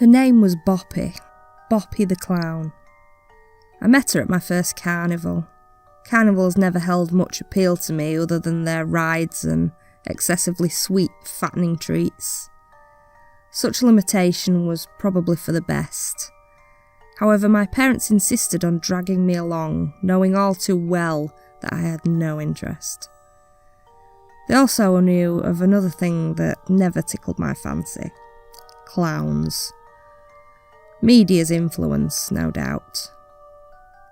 Her name was Boppi, Boppi the clown. I met her at my first carnival. Carnivals never held much appeal to me other than their rides and excessively sweet, fattening treats. Such limitation was probably for the best. However, my parents insisted on dragging me along, knowing all too well that I had no interest. They also knew of another thing that never tickled my fancy: clowns. Media's influence, no doubt.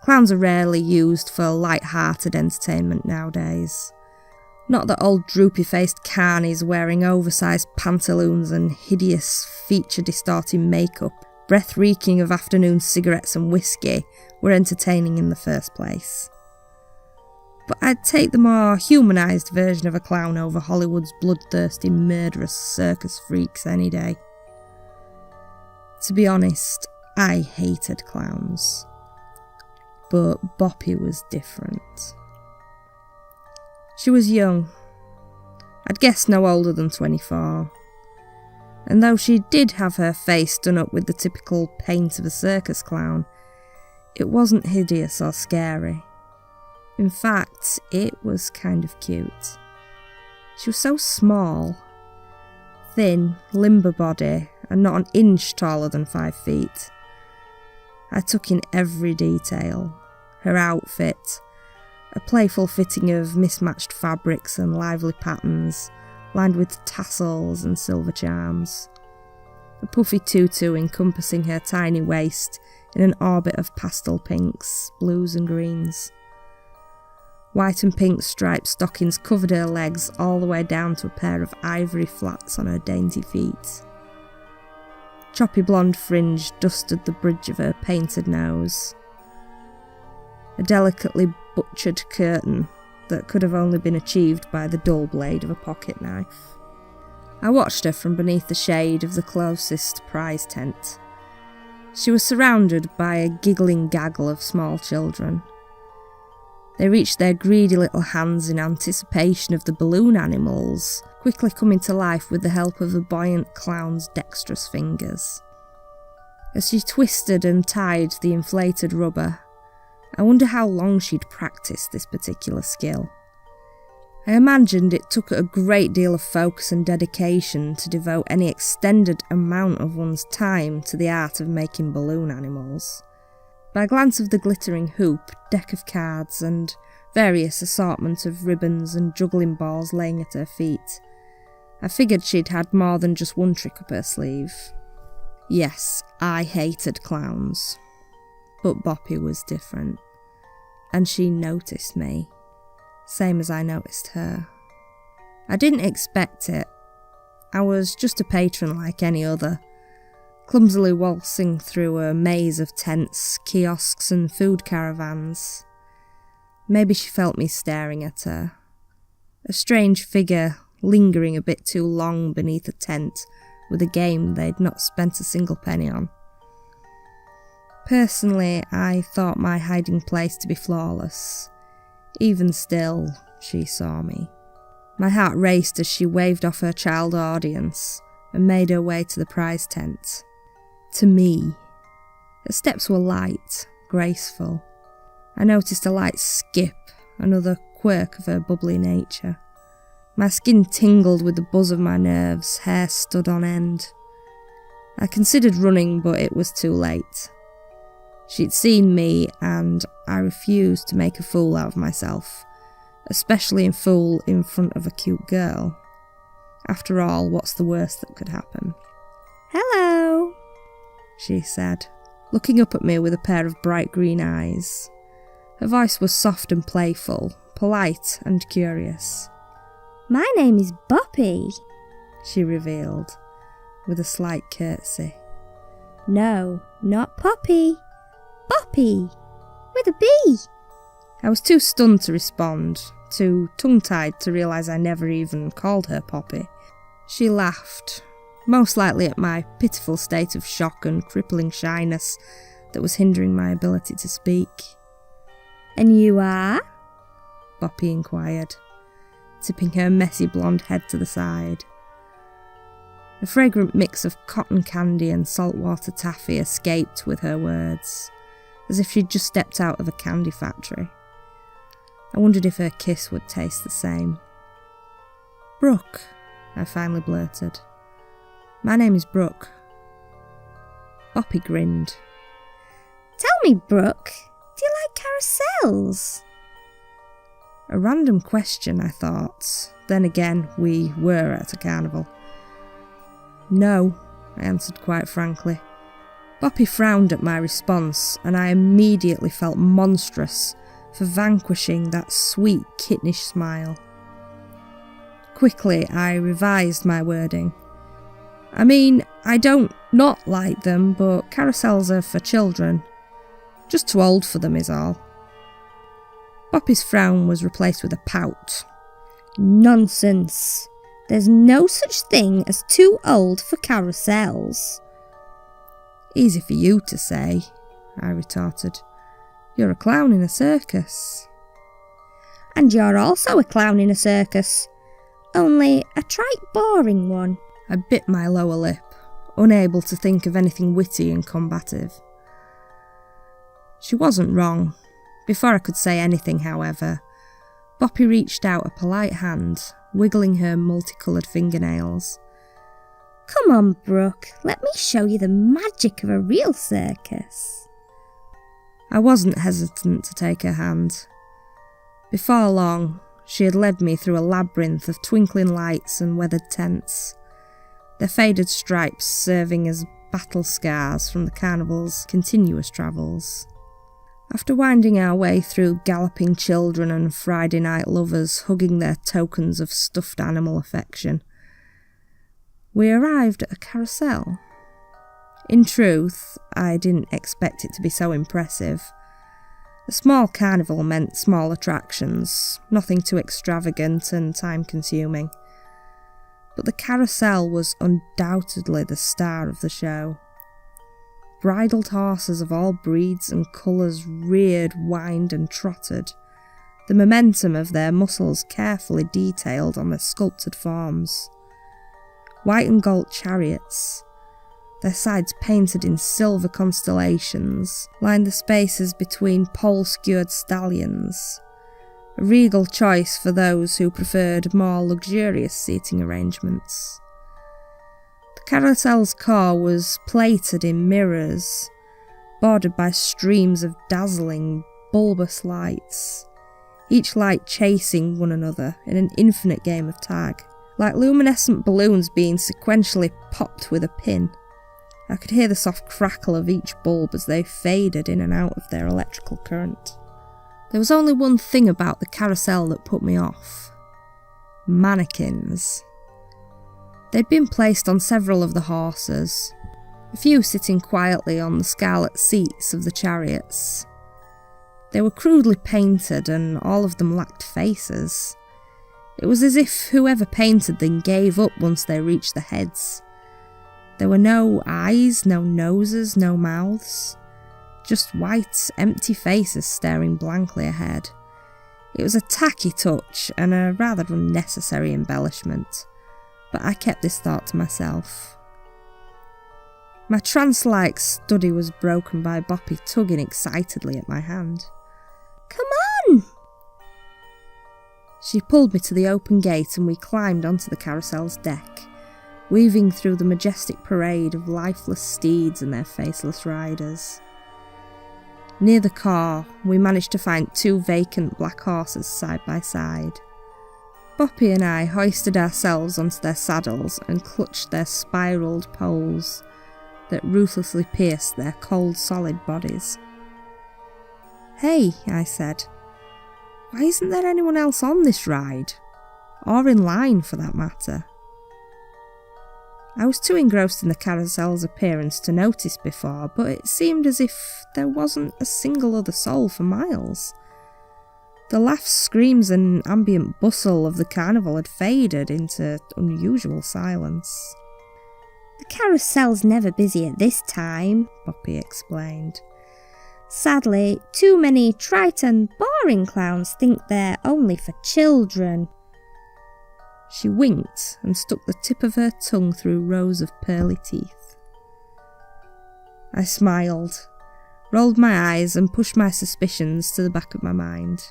Clowns are rarely used for light-hearted entertainment nowadays. Not that old droopy-faced carnies wearing oversized pantaloons and hideous feature-distorting makeup, breath reeking of afternoon cigarettes and whiskey, were entertaining in the first place. But I'd take the more humanised version of a clown over Hollywood's bloodthirsty, murderous circus freaks any day. To be honest, I hated clowns. But Boppi was different. She was young. I'd guess no older than 24. And though she did have her face done up with the typical paint of a circus clown, it wasn't hideous or scary. In fact, it was kind of cute. She was so small, thin, limber body, and not an inch taller than 5 feet. I took in every detail. Her outfit, a playful fitting of mismatched fabrics and lively patterns, lined with tassels and silver charms. A puffy tutu encompassing her tiny waist in an orbit of pastel pinks, blues and greens. White and pink striped stockings covered her legs all the way down to a pair of ivory flats on her dainty feet. Choppy blonde fringe dusted the bridge of her painted nose. A delicately butchered curtain that could have only been achieved by the dull blade of a pocket knife. I watched her from beneath the shade of the closest prize tent. She was surrounded by a giggling gaggle of small children. They reached their greedy little hands in anticipation of the balloon animals, quickly coming to life with the help of the buoyant clown's dexterous fingers. As she twisted and tied the inflated rubber, I wonder how long she'd practiced this particular skill. I imagined it took a great deal of focus and dedication to devote any extended amount of one's time to the art of making balloon animals. By a glance of the glittering hoop, deck of cards, and various assortment of ribbons and juggling balls laying at her feet, I figured she'd had more than just one trick up her sleeve. Yes, I hated clowns. But Boppi was different. And she noticed me. Same as I noticed her. I didn't expect it. I was just a patron like any other, clumsily waltzing through a maze of tents, kiosks and food caravans. Maybe she felt me staring at her. A strange figure lingering a bit too long beneath a tent with a game they'd not spent a single penny on. Personally, I thought my hiding place to be flawless. Even still, she saw me. My heart raced as she waved off her child audience and made her way to the prize tent. To me. Her steps were light, graceful. I noticed a light skip, another quirk of her bubbly nature. My skin tingled with the buzz of my nerves, hair stood on end. I considered running, but it was too late. She'd seen me, and I refused to make a fool out of myself, especially a fool in front of a cute girl. After all, what's the worst that could happen? "Hello," she said, looking up at me with a pair of bright green eyes. Her voice was soft and playful, polite and curious. "My name is Boppi," she revealed, with a slight curtsy. "No, not Poppy. Boppi, with a B." I was too stunned to respond, too tongue-tied to realise I never even called her Poppy. She laughed, most likely at my pitiful state of shock and crippling shyness that was hindering my ability to speak. "And you are?" Boppi inquired, tipping her messy blonde head to the side. A fragrant mix of cotton candy and saltwater taffy escaped with her words, as if she'd just stepped out of a candy factory. I wondered if her kiss would taste the same. "Brooke," I finally blurted. "My name is Brooke." Boppi grinned. "Tell me, Brooke, do you like carousels?" A random question, I thought. Then again, we were at a carnival. "No," I answered quite frankly. Boppi frowned at my response, and I immediately felt monstrous for vanquishing that sweet, kittenish smile. Quickly, I revised my wording. "I mean, I don't not like them, but carousels are for children. Just too old for them is all." Boppi's frown was replaced with a pout. "Nonsense. There's no such thing as too old for carousels." "Easy for you to say," I retorted. "You're a clown in a circus." "And you're also a clown in a circus. Only a trite, boring one." I bit my lower lip, unable to think of anything witty and combative. She wasn't wrong. Before I could say anything, however, Boppi reached out a polite hand, wiggling her multicoloured fingernails. "Come on, Brooke, let me show you the magic of a real circus." I wasn't hesitant to take her hand. Before long, she had led me through a labyrinth of twinkling lights and weathered tents, their faded stripes serving as battle scars from the carnival's continuous travels. After winding our way through galloping children and Friday night lovers hugging their tokens of stuffed animal affection, we arrived at a carousel. In truth, I didn't expect it to be so impressive. A small carnival meant small attractions, nothing too extravagant and time-consuming. But the carousel was undoubtedly the star of the show. Bridled horses of all breeds and colours reared, whined and trotted, the momentum of their muscles carefully detailed on their sculpted forms. White and gold chariots, their sides painted in silver constellations, lined the spaces between pole-skewered stallions, a regal choice for those who preferred more luxurious seating arrangements. The carousel's core was plated in mirrors, bordered by streams of dazzling, bulbous lights, each light chasing one another in an infinite game of tag, like luminescent balloons being sequentially popped with a pin. I could hear the soft crackle of each bulb as they faded in and out of their electrical current. There was only one thing about the carousel that put me off. Mannequins. They'd been placed on several of the horses, a few sitting quietly on the scarlet seats of the chariots. They were crudely painted and all of them lacked faces. It was as if whoever painted them gave up once they reached the heads. There were no eyes, no noses, no mouths. Just white, empty faces staring blankly ahead. It was a tacky touch and a rather unnecessary embellishment, but I kept this thought to myself. My trance-like study was broken by Boppi tugging excitedly at my hand. "Come on!" She pulled me to the open gate and we climbed onto the carousel's deck, weaving through the majestic parade of lifeless steeds and their faceless riders. Near the car, we managed to find two vacant black horses side by side. Boppi and I hoisted ourselves onto their saddles and clutched their spiralled poles that ruthlessly pierced their cold, solid bodies. "Hey," I said, "why isn't there anyone else on this ride? Or in line, for that matter?" I was too engrossed in the carousel's appearance to notice before, but it seemed as if there wasn't a single other soul for miles. The laughs, screams and ambient bustle of the carnival had faded into unusual silence. "The carousel's never busy at this time," Boppi explained. "Sadly, too many trite and boring clowns think they're only for children." She winked and stuck the tip of her tongue through rows of pearly teeth. I smiled, rolled my eyes and pushed my suspicions to the back of my mind.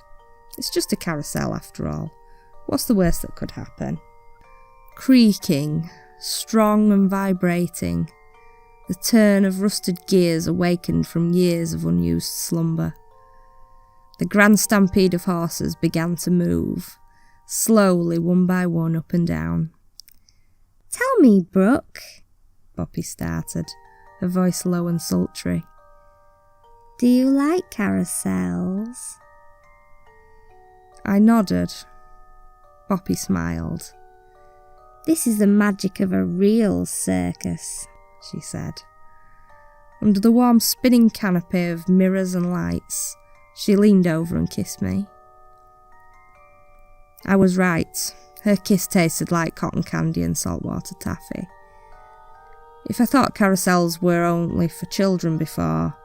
It's just a carousel after all. What's the worst that could happen? Creaking, strong and vibrating, the turn of rusted gears awakened from years of unused slumber. The grand stampede of horses began to move, slowly one by one up and down. "Tell me, Brooke," Boppi started, her voice low and sultry. "do you like carousels?" I nodded. Boppi smiled. "This is the magic of a real circus," she said. Under the warm spinning canopy of mirrors and lights, she leaned over and kissed me. I was right. Her kiss tasted like cotton candy and saltwater taffy. If I thought carousels were only for children before,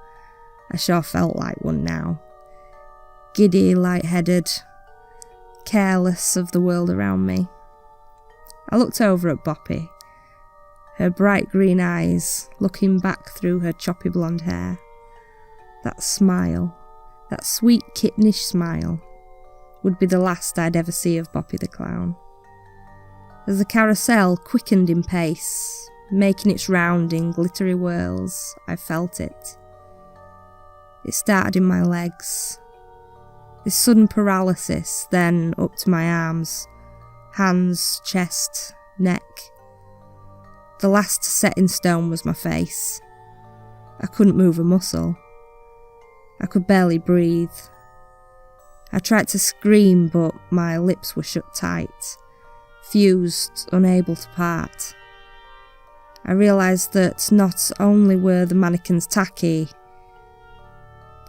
I sure felt like one now. Giddy, light-headed, careless of the world around me. I looked over at Boppi, her bright green eyes looking back through her choppy blonde hair. That smile, that sweet kittenish smile, would be the last I'd ever see of Boppi the clown. As the carousel quickened in pace, making its round in glittery whirls, I felt it. It started in my legs. This sudden paralysis, then up to my arms, hands, chest, neck. The last set in stone was my face. I couldn't move a muscle. I could barely breathe. I tried to scream, but my lips were shut tight, fused, unable to part. I realised that not only were the mannequins tacky,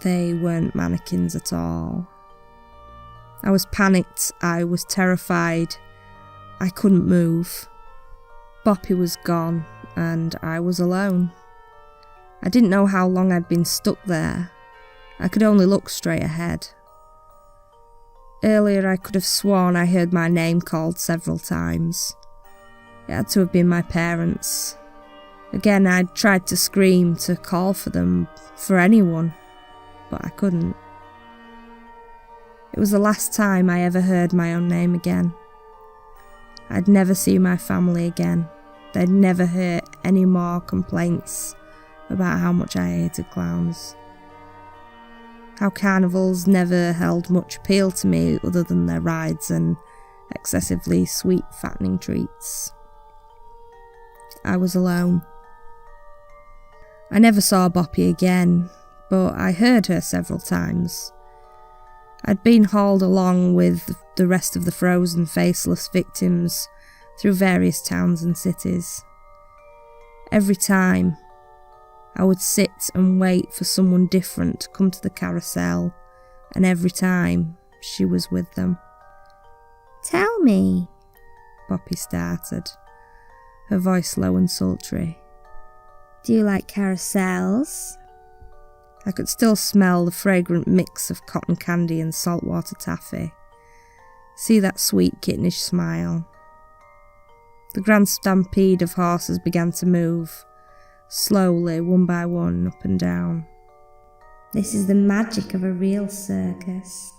they weren't mannequins at all. I was panicked, I was terrified, I couldn't move. Boppi was gone, and I was alone. I didn't know how long I'd been stuck there. I could only look straight ahead. Earlier I could have sworn I heard my name called several times. It had to have been my parents. Again, I'd tried to scream, to call for them, for anyone, but I couldn't. It was the last time I ever heard my own name again. I'd never see my family again. They'd never hear any more complaints about how much I hated clowns. How carnivals never held much appeal to me other than their rides and excessively sweet fattening treats. I was alone. I never saw Boppi again, but I heard her several times. I'd been hauled along with the rest of the frozen, faceless victims through various towns and cities. Every time, I would sit and wait for someone different to come to the carousel, and every time, she was with them. "Tell me," Boppi started, her voice low and sultry. "do you like carousels?" I could still smell the fragrant mix of cotton candy and saltwater taffy. See that sweet kittenish smile. The grand stampede of horses began to move, slowly, one by one, up and down. "This is the magic of a real circus."